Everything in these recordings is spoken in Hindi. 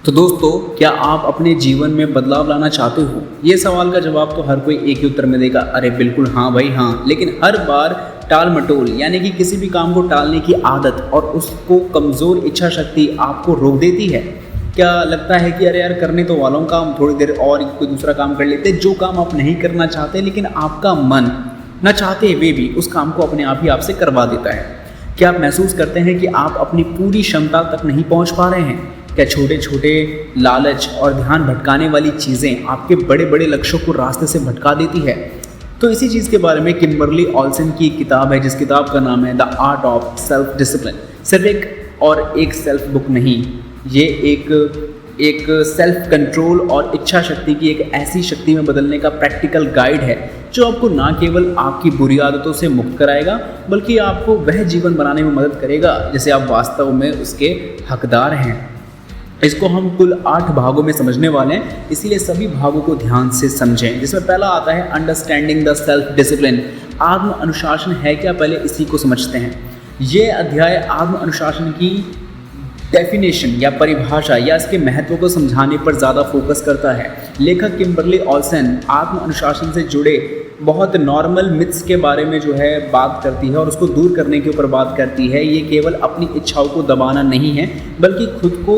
तो दोस्तों, क्या आप अपने जीवन में बदलाव लाना चाहते हो? ये सवाल का जवाब तो हर कोई एक ही उत्तर में देगा, अरे बिल्कुल हाँ भाई हाँ। लेकिन हर बार टाल मटोल यानी कि किसी भी काम को टालने की आदत और उसको कमज़ोर इच्छा शक्ति आपको रोक देती है। क्या लगता है कि अरे यार करने तो वालों काम, थोड़ी देर और कोई दूसरा काम कर लेते, जो काम आप नहीं करना चाहते लेकिन आपका मन न चाहते हुए भी उस काम को अपने आप ही आपसे करवा देता है। क्या आप महसूस करते हैं कि आप अपनी पूरी क्षमता तक नहीं पहुंच पा रहे हैं? क्या छोटे छोटे लालच और ध्यान भटकाने वाली चीज़ें आपके बड़े बड़े लक्ष्यों को रास्ते से भटका देती है? तो इसी चीज़ के बारे में किम्बरली ऑल्सन की एक किताब है, जिस किताब का नाम है the art of self discipline. सिर्फ एक और एक सेल्फ बुक नहीं, ये एक सेल्फ कंट्रोल और इच्छा शक्ति की एक ऐसी शक्ति में बदलने का प्रैक्टिकल गाइड है जो आपको ना केवल आपकी बुरी आदतों से मुक्त कराएगा बल्कि आपको वह जीवन बनाने में मदद करेगा जिसे आप वास्तव में उसके हकदार हैं। इसको हम कुल 8 भागों में समझने वाले हैं, इसीलिए सभी भागों को ध्यान से समझें। जिसमें पहला आता है अंडरस्टैंडिंग द सेल्फ डिसिप्लिन। आत्म अनुशासन है क्या, पहले इसी को समझते हैं। ये अध्याय आत्म अनुशासन की डेफिनेशन या परिभाषा या इसके महत्व को समझाने पर ज़्यादा फोकस करता है। लेखक किम्बरली ऑल्सन आत्म अनुशासन से जुड़े बहुत नॉर्मल मिथ्स के बारे में जो है बात करती है और उसको दूर करने के ऊपर बात करती है। ये केवल अपनी इच्छाओं को दबाना नहीं है बल्कि खुद को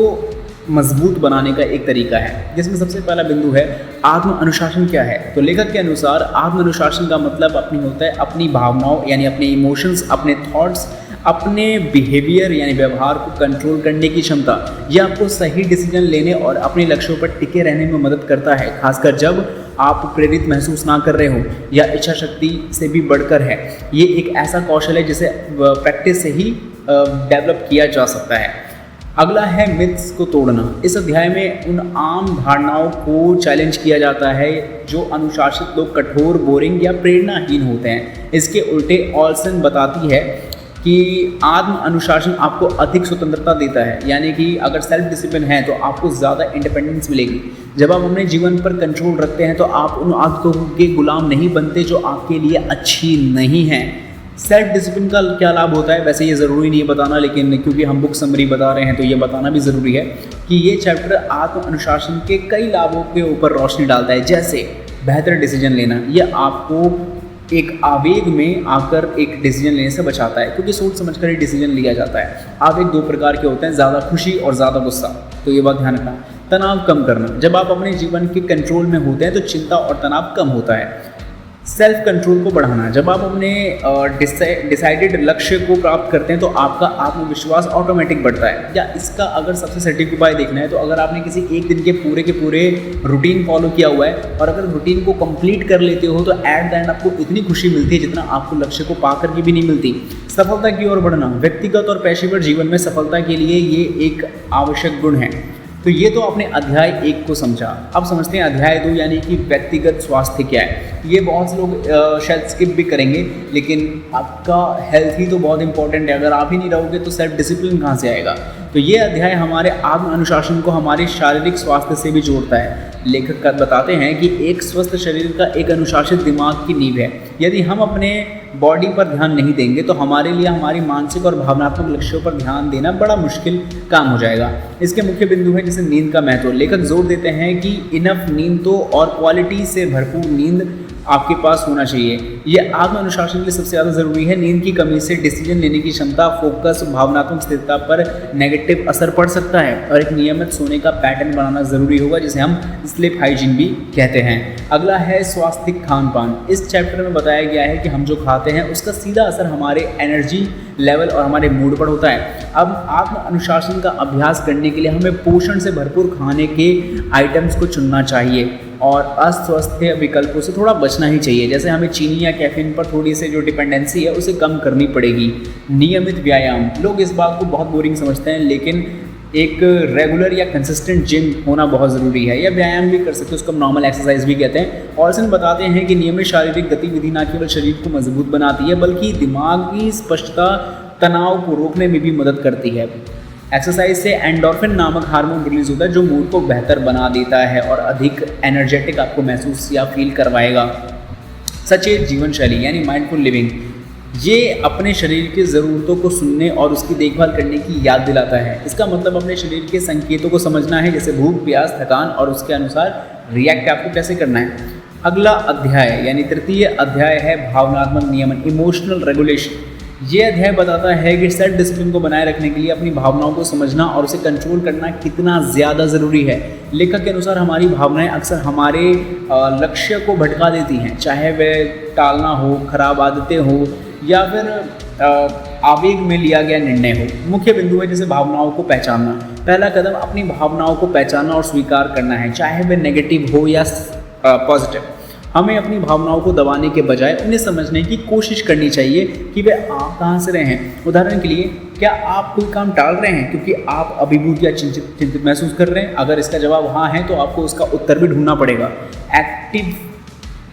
मजबूत बनाने का एक तरीका है, जिसमें सबसे पहला बिंदु है आत्म अनुशासन क्या है। तो लेखक के अनुसार आत्म अनुशासन का मतलब होता है अपनी भावनाओं यानी अपने इमोशंस, अपने थॉट्स, अपने बिहेवियर यानी व्यवहार को कंट्रोल करने की क्षमता। यह आपको सही डिसीजन लेने और अपने लक्ष्यों पर टिके रहने में मदद करता है, खासकर जब आप प्रेरित महसूस ना कर रहे हो या इच्छा शक्ति से भी बढ़कर है। ये एक ऐसा कौशल है जिसे प्रैक्टिस से ही डेवलप किया जा सकता है। अगला है मिथ्स को तोड़ना। इस अध्याय में उन आम धारणाओं को चैलेंज किया जाता है जो अनुशासित लोग कठोर, बोरिंग या प्रेरणाहीन होते हैं। इसके उल्टे ऑल्सन बताती है कि आत्म अनुशासन आपको अधिक स्वतंत्रता देता है, यानी कि अगर सेल्फ डिसिप्लिन है तो आपको ज़्यादा इंडिपेंडेंस मिलेगी। जब आप अपने जीवन पर कंट्रोल रखते हैं तो आप उन आदतों के गुलाम नहीं बनते जो आपके लिए अच्छी नहीं हैं। सेल्फ डिसिप्लिन का क्या लाभ होता है, वैसे ये ज़रूरी नहीं है बताना, लेकिन क्योंकि हम बुक समरी बता रहे हैं तो ये बताना भी ज़रूरी है कि ये चैप्टर आत्म अनुशासन के कई लाभों के ऊपर रोशनी डालता है। जैसे बेहतर डिसीजन लेना, यह आपको एक आवेग में आकर एक डिसीजन लेने से बचाता है, क्योंकि सोच समझ कर ही डिसीजन लिया जाता है। आवेग 2 प्रकार के होते हैं, ज़्यादा खुशी और ज़्यादा गुस्सा, तो ये बात ध्यान रखना। तनाव कम करना, जब आप अपने जीवन के कंट्रोल में होते हैं तो चिंता और तनाव कम होता है। सेल्फ कंट्रोल को बढ़ाना, जब आप अपने डिसाइडेड लक्ष्य को प्राप्त करते हैं तो आपका आत्मविश्वास ऑटोमेटिक बढ़ता है। या इसका अगर सबसे सटीक उपाय देखना है तो अगर आपने किसी एक दिन के पूरे रूटीन फॉलो किया हुआ है और अगर रूटीन को कंप्लीट कर लेते हो तो एट द एंड आपको इतनी खुशी मिलती है जितना आपको लक्ष्य को पा करके भी नहीं मिलती। सफलता की ओर बढ़ना, व्यक्तिगत और पेशेवर जीवन में सफलता के लिए ये एक आवश्यक गुण है। तो ये तो आपने अध्याय 1 को समझा। अब समझते हैं अध्याय 2 यानी कि व्यक्तिगत स्वास्थ्य क्या है। ये बहुत से लोग शायद स्किप भी करेंगे, लेकिन आपका हेल्थ ही तो बहुत इंपॉर्टेंट है। अगर आप ही नहीं रहोगे तो सेल्फ डिसिप्लिन कहाँ से आएगा। तो ये अध्याय हमारे आत्म अनुशासन को हमारे शारीरिक स्वास्थ्य से भी जोड़ता है। लेखक बताते हैं कि एक स्वस्थ शरीर का एक अनुशासित दिमाग की नींव है। यदि हम अपने बॉडी पर ध्यान नहीं देंगे तो हमारे लिए हमारी मानसिक और भावनात्मक लक्ष्यों पर ध्यान देना बड़ा मुश्किल काम हो जाएगा। इसके मुख्य बिंदु है जैसे नींद का महत्व। लेखक जोर देते हैं कि इनफ नींद तो और क्वालिटी से भरपूर नींद आपके पास होना चाहिए। यह आत्म अनुशासन के लिए सबसे ज़्यादा ज़रूरी है। नींद की कमी से डिसीजन लेने की क्षमता, फोकस, भावनात्मक स्थिरता पर नेगेटिव असर पड़ सकता है और एक नियमित सोने का पैटर्न बनाना ज़रूरी होगा, जिसे हम स्लीप हाइजीन भी कहते हैं। अगला है स्वास्थ्य खान पान। इस चैप्टर में बताया गया है कि हम जो खाते हैं उसका सीधा असर हमारे एनर्जी लेवल और हमारे मूड पर होता है। अब आत्म अनुशासन का अभ्यास करने के लिए हमें पोषण से भरपूर खाने के आइटम्स को चुनना चाहिए और अस्वस्थ विकल्पों से थोड़ा बचना ही चाहिए। जैसे हमें चीनी या कैफीन पर थोड़ी सी जो डिपेंडेंसी है उसे कम करनी पड़ेगी। नियमित व्यायाम, लोग इस बात को बहुत बोरिंग समझते हैं, लेकिन एक रेगुलर या कंसिस्टेंट जिम होना बहुत ज़रूरी है। या व्यायाम भी कर सकते हैं, उसको हम नॉर्मल एक्सरसाइज भी कहते हैं। ऑल्सन बताते हैं कि नियमित शारीरिक गतिविधि न केवल शरीर को मजबूत बनाती है बल्कि दिमागी स्पष्टता, तनाव को रोकने में भी मदद करती है। एक्सरसाइज से एंडोर्फिन नामक हार्मोन रिलीज होता है जो मूड को बेहतर बना देता है और अधिक एनर्जेटिक आपको महसूस या फील करवाएगा। सचेत जीवन शैली यानी माइंडफुल लिविंग, ये अपने शरीर की ज़रूरतों को सुनने और उसकी देखभाल करने की याद दिलाता है। इसका मतलब अपने शरीर के संकेतों को समझना है, जैसे भूख, प्यास, थकान, और उसके अनुसार रिएक्ट आपको कैसे करना है। अगला अध्याय यानी तृतीय अध्याय है भावनात्मक नियमन, इमोशनल रेगुलेशन। ये अध्याय बताता है कि सेल्फ डिसिप्लिन को बनाए रखने के लिए अपनी भावनाओं को समझना और उसे कंट्रोल करना कितना ज़्यादा ज़रूरी है। लेखक के अनुसार हमारी भावनाएं अक्सर हमारे लक्ष्य को भटका देती हैं, चाहे वह टालना हो, खराब आदतें हो, या फिर आवेग में लिया गया निर्णय हो। मुख्य बिंदु है जैसे भावनाओं को पहचानना। पहला कदम अपनी भावनाओं को पहचानना और स्वीकार करना है, चाहे वह नेगेटिव हो या पॉजिटिव। हमें अपनी भावनाओं को दबाने के बजाय उन्हें समझने की कोशिश करनी चाहिए कि वे आ कहाँ से रहे हैं। उदाहरण के लिए, क्या आप कोई काम टाल रहे हैं क्योंकि आप अभिभूत या चिंतित महसूस कर रहे हैं? अगर इसका जवाब हाँ है तो आपको उसका उत्तर भी ढूंढना पड़ेगा। एक्टिव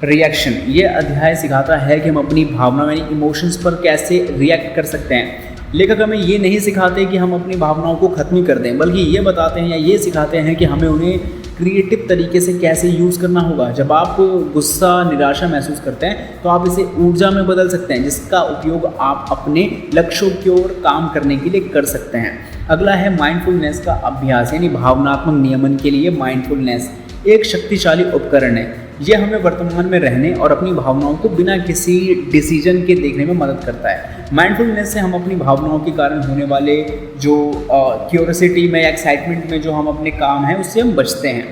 रिएक्शन, ये अध्याय सिखाता है कि हम अपनी भावनाओं यानी इमोशंस पर कैसे रिएक्ट कर सकते हैं। लेखक हमें ये नहीं सिखाते कि हम अपनी भावनाओं को खत्म ही कर दें, बल्कि ये बताते हैं या ये सिखाते हैं कि हमें उन्हें क्रिएटिव तरीके से कैसे यूज़ करना होगा। जब आप गुस्सा, निराशा महसूस करते हैं तो आप इसे ऊर्जा में बदल सकते हैं, जिसका उपयोग आप अपने लक्ष्यों की ओर काम करने के लिए कर सकते हैं। अगला है माइंडफुलनेस का अभ्यास, यानी भावनात्मक नियमन के लिए माइंडफुलनेस एक शक्तिशाली उपकरण है। यह हमें वर्तमान में रहने और अपनी भावनाओं को बिना किसी डिसीजन के देखने में मदद करता है। माइंडफुलनेस से हम अपनी भावनाओं के कारण होने वाले जो क्यूरियोसिटी में या एक्साइटमेंट में जो हम अपने काम हैं उससे हम बचते हैं,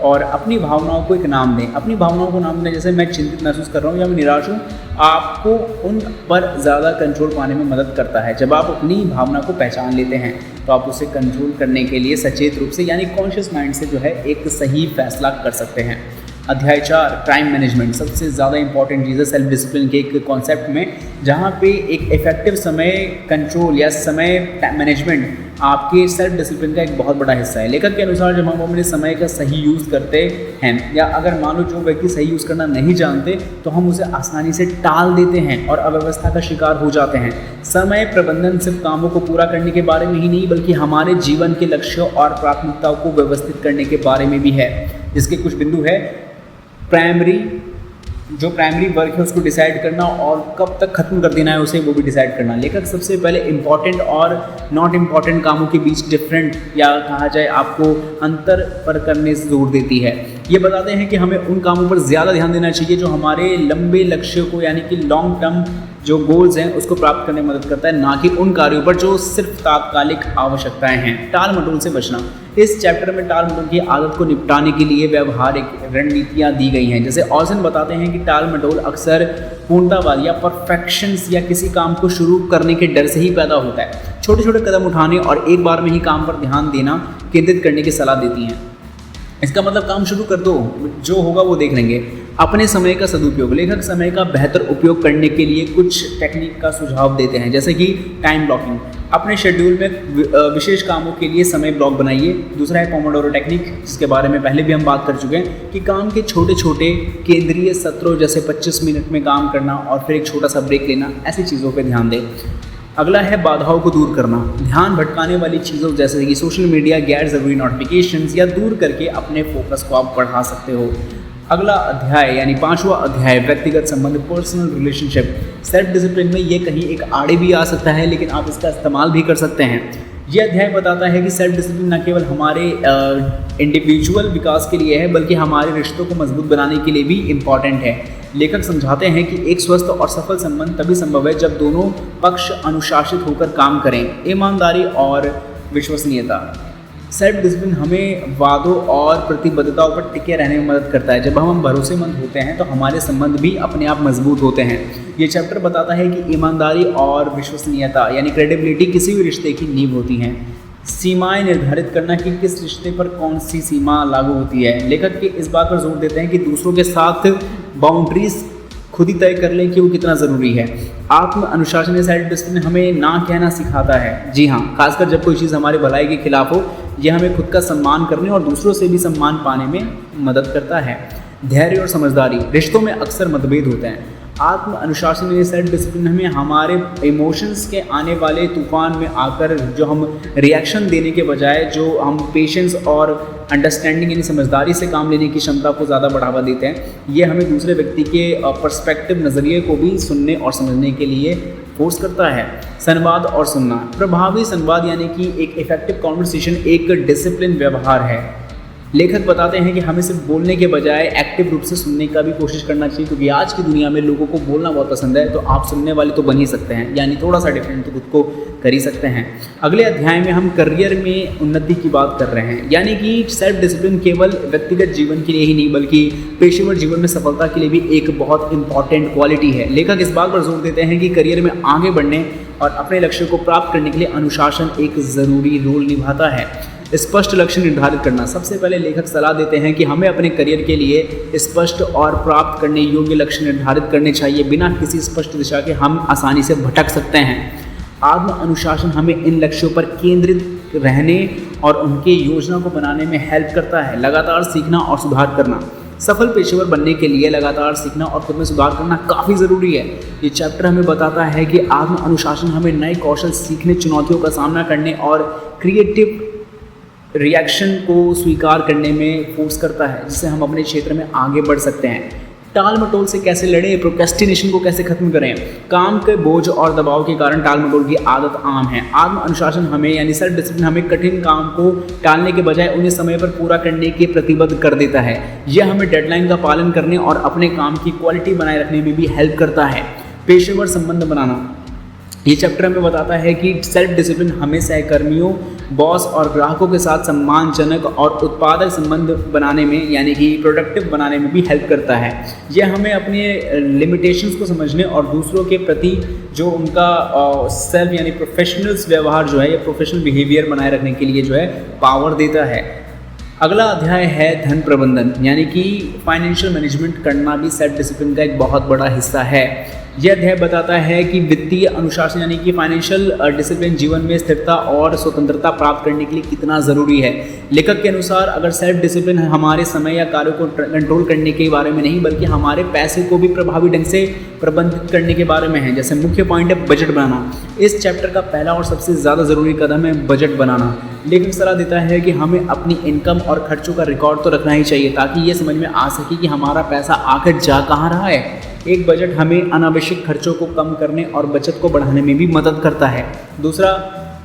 और अपनी भावनाओं को एक नाम दें। अपनी भावनाओं को नाम दें, जैसे मैं चिंतित महसूस कर रहा हूँ या मैं निराश हूँ, आपको उन पर ज़्यादा कंट्रोल पाने में मदद करता है। जब आप अपनी भावना को पहचान लेते हैं तो आप उसे कंट्रोल करने के लिए सचेत रूप से यानी कॉन्शियस माइंड से जो है एक सही फैसला कर सकते हैं। अध्याय 4 टाइम मैनेजमेंट, सबसे ज़्यादा इंपॉर्टेंट चीज़ है सेल्फ डिसिप्लिन के एक कॉन्सेप्ट में, जहाँ पे एक इफेक्टिव समय कंट्रोल या समय मैनेजमेंट आपके सेल्फ डिसिप्लिन का एक बहुत बड़ा हिस्सा है। लेखक के अनुसार जब हम अपने समय का सही यूज़ करते हैं, या अगर मान लो जो व्यक्ति सही यूज़ करना नहीं जानते तो हम उसे आसानी से टाल देते हैं और अव्यवस्था का शिकार हो जाते हैं। समय प्रबंधन सिर्फ कामों को पूरा करने के बारे में ही नहीं, बल्कि हमारे जीवन के लक्ष्यों और प्राथमिकताओं को व्यवस्थित करने के बारे में भी है। जिसके कुछ बिंदु है, प्राइमरी वर्क है उसको डिसाइड करना और कब तक खत्म कर देना है उसे, वो भी डिसाइड करना। लेखक सबसे पहले इंपॉर्टेंट और नॉट इम्पॉर्टेंट कामों के बीच डिफरेंट या कहा जाए आपको अंतर पर करने से जोर देती है। ये बताते हैं कि हमें उन कामों पर ज़्यादा ध्यान देना चाहिए जो हमारे लंबे लक्ष्यों को यानी कि लॉन्ग टर्म जो गोल्स हैं उसको प्राप्त करने में मदद करता है, ना कि उन कार्यों पर जो सिर्फ तात्कालिक आवश्यकताएं हैं। टाल मटोल से बचना, इस चैप्टर में टाल मटोल की आदत को निपटाने के लिए व्यवहारिक रणनीतियां दी गई हैं। जैसे ऑसन बताते हैं कि टाल मटोल अक्सर पूर्णतावाद या परफेक्शंस या किसी काम को शुरू करने के डर से ही पैदा होता है। छोटे छोटे कदम उठाने और एक बार में ही काम पर ध्यान देना केंद्रित करने की सलाह देती हैं। इसका मतलब काम शुरू कर दो, जो होगा वो देख लेंगे। अपने समय का सदुपयोग, लेखक समय का बेहतर उपयोग करने के लिए कुछ टेक्निक का सुझाव देते हैं, जैसे कि टाइम ब्लॉकिंग। अपने शेड्यूल में विशेष कामों के लिए समय ब्लॉक बनाइए। दूसरा है पोमोडोरो टेक्निक, जिसके बारे में पहले भी हम बात कर चुके हैं कि काम के छोटे छोटे केंद्रीय सत्रों जैसे 25 मिनट में काम करना और फिर एक छोटा सा ब्रेक लेना, ऐसी चीज़ों पर ध्यान दें। अगला है बाधाओं को दूर करना, ध्यान भटकाने वाली चीज़ों जैसे कि सोशल मीडिया, गैर ज़रूरी नोटिफिकेशंस या दूर करके अपने फोकस को आप बढ़ा सकते हो। अगला अध्याय यानी 5वां अध्याय व्यक्तिगत संबंध, पर्सनल रिलेशनशिप। सेल्फ डिसिप्लिन में ये कहीं एक आड़े भी आ सकता है, लेकिन आप इसका इस्तेमाल भी कर सकते हैं। ये अध्याय बताता है कि सेल्फ डिसिप्लिन न केवल हमारे इंडिविजुअल विकास के लिए है, बल्कि हमारे रिश्तों को मजबूत बनाने के लिए भी इम्पॉर्टेंट है। लेखक समझाते हैं कि एक स्वस्थ और सफल संबंध तभी संभव है जब दोनों पक्ष अनुशासित होकर काम करें। ईमानदारी और विश्वसनीयता, सेल्फ डिसिप्लिन हमें वादों और प्रतिबद्धताओं पर टिके रहने में मदद करता है। जब हम भरोसेमंद होते हैं तो हमारे संबंध भी अपने आप मजबूत होते हैं। ये चैप्टर बताता है कि ईमानदारी और विश्वसनीयता यानी क्रेडिबिलिटी किसी भी रिश्ते की नींव होती हैं। सीमाएं निर्धारित करना कि किस रिश्ते पर कौन सी सीमा लागू होती है। लेखक के इस बात पर जोर देते हैं कि दूसरों के साथ बाउंड्रीज खुद ही तय कर लें कि वो कितना ज़रूरी है। आत्म अनुशासन सेल्फ डिसिप्लिन हमें ना कहना सिखाता है। जी हाँ, खासकर जब कोई चीज़ हमारे भलाई के खिलाफ हो, यह हमें खुद का सम्मान करने और दूसरों से भी सम्मान पाने में मदद करता है। धैर्य और समझदारी, रिश्तों में अक्सर मतभेद होते हैं। आत्म अनुशासन यानी सेल्फ डिसिप्लिन हमें हमारे इमोशंस के आने वाले तूफान में आकर जो हम रिएक्शन देने के बजाय जो हम पेशेंस और अंडरस्टैंडिंग यानी समझदारी से काम लेने की क्षमता को ज़्यादा बढ़ावा देते हैं। ये हमें दूसरे व्यक्ति के पर्सपेक्टिव नज़रिए को भी सुनने और समझने के लिए फोर्स करता है। संवाद और सुनना, प्रभावी संवाद यानी कि एक इफेक्टिव कॉन्वर्सेशन एक डिसिप्लिन व्यवहार है। लेखक बताते हैं कि हमें सिर्फ बोलने के बजाय एक्टिव रूप से सुनने का भी कोशिश करना चाहिए, क्योंकि आज की दुनिया में लोगों को बोलना बहुत पसंद है, तो आप सुनने वाले तो बन ही सकते हैं, यानी थोड़ा सा डिफरेंट तो खुद को कर ही सकते हैं। अगले अध्याय में हम करियर में उन्नति की बात कर रहे हैं, यानी कि सेल्फ डिसिप्लिन केवल व्यक्तिगत जीवन के लिए ही नहीं बल्कि पेशेवर जीवन में सफलता के लिए भी एक बहुत इंपॉर्टेंट क्वालिटी है। लेखक इस बात पर जोर देते हैं कि करियर में आगे बढ़ने और अपने लक्ष्य को प्राप्त करने के लिए अनुशासन एक ज़रूरी रोल निभाता है। स्पष्ट लक्ष्य निर्धारित करना, सबसे पहले लेखक सलाह देते हैं कि हमें अपने करियर के लिए स्पष्ट और प्राप्त करने योग्य लक्ष्य निर्धारित करने चाहिए। बिना किसी स्पष्ट दिशा के हम आसानी से भटक सकते हैं। आत्म अनुशासन हमें इन लक्ष्यों पर केंद्रित रहने और उनके योजना को बनाने में हेल्प करता है। लगातार सीखना और सुधार करना, सफल पेशेवर बनने के लिए लगातार सीखना और खुद में सुधार करना काफ़ी ज़रूरी है। ये चैप्टर हमें बताता है कि आत्म अनुशासन हमें नए कौशल सीखने, चुनौतियों का सामना करने और क्रिएटिव रिएक्शन को स्वीकार करने में फोर्स करता है, जिससे हम अपने क्षेत्र में आगे बढ़ सकते हैं। टाल मटोल से कैसे लड़ें, प्रोक्रेस्टिनेशन को कैसे खत्म करें। काम के बोझ और दबाव के कारण टाल मटोल की आदत आम है। आत्म अनुशासन हमें यानी सेल्फ डिसिप्लिन हमें कठिन काम को टालने के बजाय उन्हें समय पर पूरा करने के प्रतिबद्ध कर देता है। यह हमें डेडलाइन का पालन करने और अपने काम की क्वालिटी बनाए रखने में भी हेल्प करता है। पेशेवर संबंध बनाना, ये चैप्टर हमें बताता है कि सेल्फ डिसिप्लिन हमें सहकर्मियों, बॉस और ग्राहकों के साथ सम्मानजनक और उत्पादक संबंध बनाने में यानी कि प्रोडक्टिव बनाने में भी हेल्प करता है। यह हमें अपने लिमिटेशंस को समझने और दूसरों के प्रति जो उनका सेल्फ यानी प्रोफेशनल्स व्यवहार जो है या प्रोफेशनल बिहेवियर बनाए रखने के लिए जो है पावर देता है। अगला अध्याय है धन प्रबंधन, यानी कि फाइनेंशियल मैनेजमेंट करना भी सेल्फ डिसिप्लिन का एक बहुत बड़ा हिस्सा है। यह अध्याय बताता है कि वित्तीय अनुशासन यानी कि फाइनेंशियल डिसिप्लिन जीवन में स्थिरता और स्वतंत्रता प्राप्त करने के लिए कितना ज़रूरी है। लेखक के अनुसार अगर सेल्फ डिसिप्लिन हमारे समय या कार्यों को कंट्रोल करने के बारे में नहीं बल्कि हमारे पैसे को भी प्रभावी ढंग से प्रबंधित करने के बारे में है। जैसे मुख्य पॉइंट है बजट बनाना। इस चैप्टर का पहला और सबसे ज़्यादा ज़रूरी कदम है बजट बनाना। लेखक सलाह देता है कि हमें अपनी इनकम और खर्चों का रिकॉर्ड तो रखना ही चाहिए ताकि ये समझ में आ सके कि हमारा पैसा आखिर जा कहाँ रहा है। एक बजट हमें अनावश्यक खर्चों को कम करने और बचत को बढ़ाने में भी मदद करता है। दूसरा,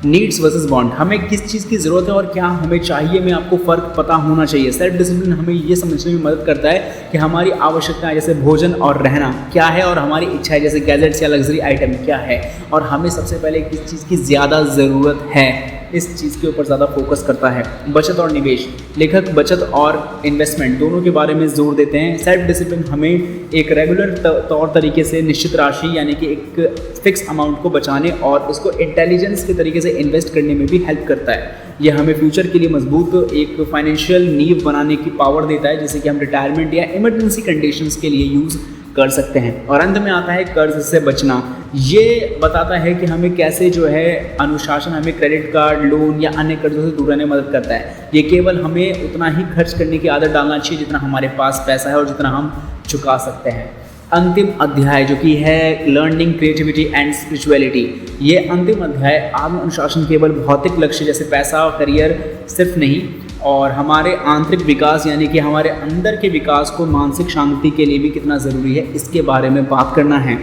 नीड्स वर्सेस वांट, हमें किस चीज़ की ज़रूरत है और क्या हमें चाहिए में आपको फ़र्क पता होना चाहिए। सेल्फ डिसिप्लिन हमें ये समझने में मदद करता है कि हमारी आवश्यकताएं जैसे भोजन और रहना क्या है और हमारी इच्छाएं जैसे गैजेट्स या लग्जरी आइटम क्या है और हमें सबसे पहले किस चीज़ की ज़्यादा ज़रूरत है, इस चीज़ के ऊपर ज़्यादा फोकस करता है। बचत और निवेश, लेखक बचत और इन्वेस्टमेंट दोनों के बारे में जोर देते हैं। सेल्फ डिसिप्लिन हमें एक रेगुलर तौर तरीके से निश्चित राशि यानी कि एक फिक्स अमाउंट को बचाने और उसको इंटेलिजेंस के तरीके से इन्वेस्ट करने में भी हेल्प करता है। यह हमें फ्यूचर के लिए मजबूत एक फाइनेंशियल नींव बनाने की पावर देता है जिसे कि हम रिटायरमेंट या इमरजेंसी कंडीशंस के लिए यूज़ कर सकते हैं। और अंत में आता है कर्ज से बचना। ये बताता है कि हमें कैसे जो है अनुशासन हमें क्रेडिट कार्ड, लोन या अन्य कर्जों से दूर रहने में मदद करता है। ये केवल हमें उतना ही खर्च करने की आदत डालना चाहिए जितना हमारे पास पैसा है और जितना हम चुका सकते हैं। अंतिम अध्याय जो कि है लर्निंग, क्रिएटिविटी एंड स्पिरिचुअलिटी। ये अंतिम अध्याय आत्म अनुशासन केवल भौतिक लक्ष्य जैसे पैसा और करियर सिर्फ नहीं और हमारे आंतरिक विकास यानी कि हमारे अंदर के विकास को मानसिक शांति के लिए भी कितना ज़रूरी है इसके बारे में बात करना है।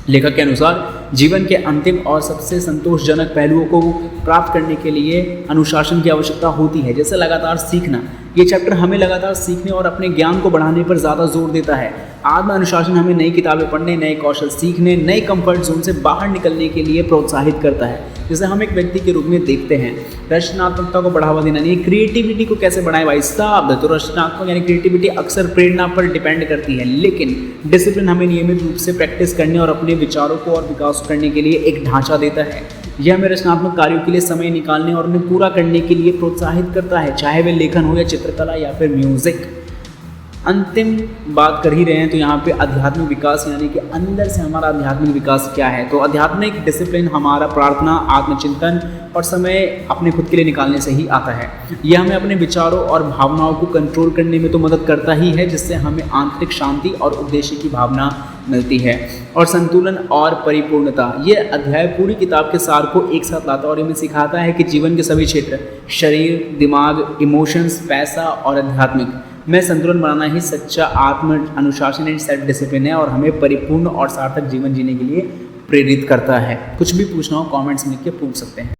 लेखक के अनुसार जीवन के अंतिम और सबसे संतोषजनक पहलुओं को प्राप्त करने के लिए अनुशासन की आवश्यकता होती है, जैसे लगातार सीखना। ये चैप्टर हमें लगातार सीखने और अपने ज्ञान को बढ़ाने पर ज़्यादा जोर देता है। आत्म अनुशासन हमें नई किताबें पढ़ने, नए कौशल सीखने, नए कंफर्ट जोन से बाहर निकलने के लिए प्रोत्साहित करता है, जिसे हम एक व्यक्ति के रूप में देखते हैं। रचनात्मकता को बढ़ावा देना यानी क्रिएटिविटी को कैसे बढ़ाएं भाई साहब। तो रचनात्मक यानी क्रिएटिविटी अक्सर प्रेरणा पर डिपेंड करती है, लेकिन डिसिप्लिन हमें नियमित रूप से प्रैक्टिस करने और अपने विचारों को और विकास करने के लिए एक ढांचा देता है। यह हमें रचनात्मक कार्यों के लिए समय निकालने और उन्हें पूरा करने के लिए प्रोत्साहित करता है, चाहे वे लेखन हो या चित्रकला या फिर म्यूजिक। अंतिम बात कर ही रहे हैं तो यहाँ पे आध्यात्मिक विकास यानी कि अंदर से हमारा आध्यात्मिक विकास क्या है। तो आध्यात्मिक डिसिप्लिन हमारा प्रार्थना, आत्मचिंतन और समय अपने खुद के लिए निकालने से ही आता है। यह हमें अपने विचारों और भावनाओं को कंट्रोल करने में तो मदद करता ही है, जिससे हमें आंतरिक शांति और उद्देश्य की भावना मिलती है। और संतुलन और परिपूर्णता, ये अध्याय पूरी किताब के सार को एक साथ लाता है और हमें सिखाता है कि जीवन के सभी क्षेत्र, शरीर, दिमाग, इमोशंस, पैसा और आध्यात्मिक में संतुलन बनाना ही सच्चा आत्म अनुशासन एंड सेल्फ डिसिप्लिन है और हमें परिपूर्ण और सार्थक जीवन जीने के लिए प्रेरित करता है। कुछ भी पूछना हो कमेंट्स में लिख के पूछ सकते हैं।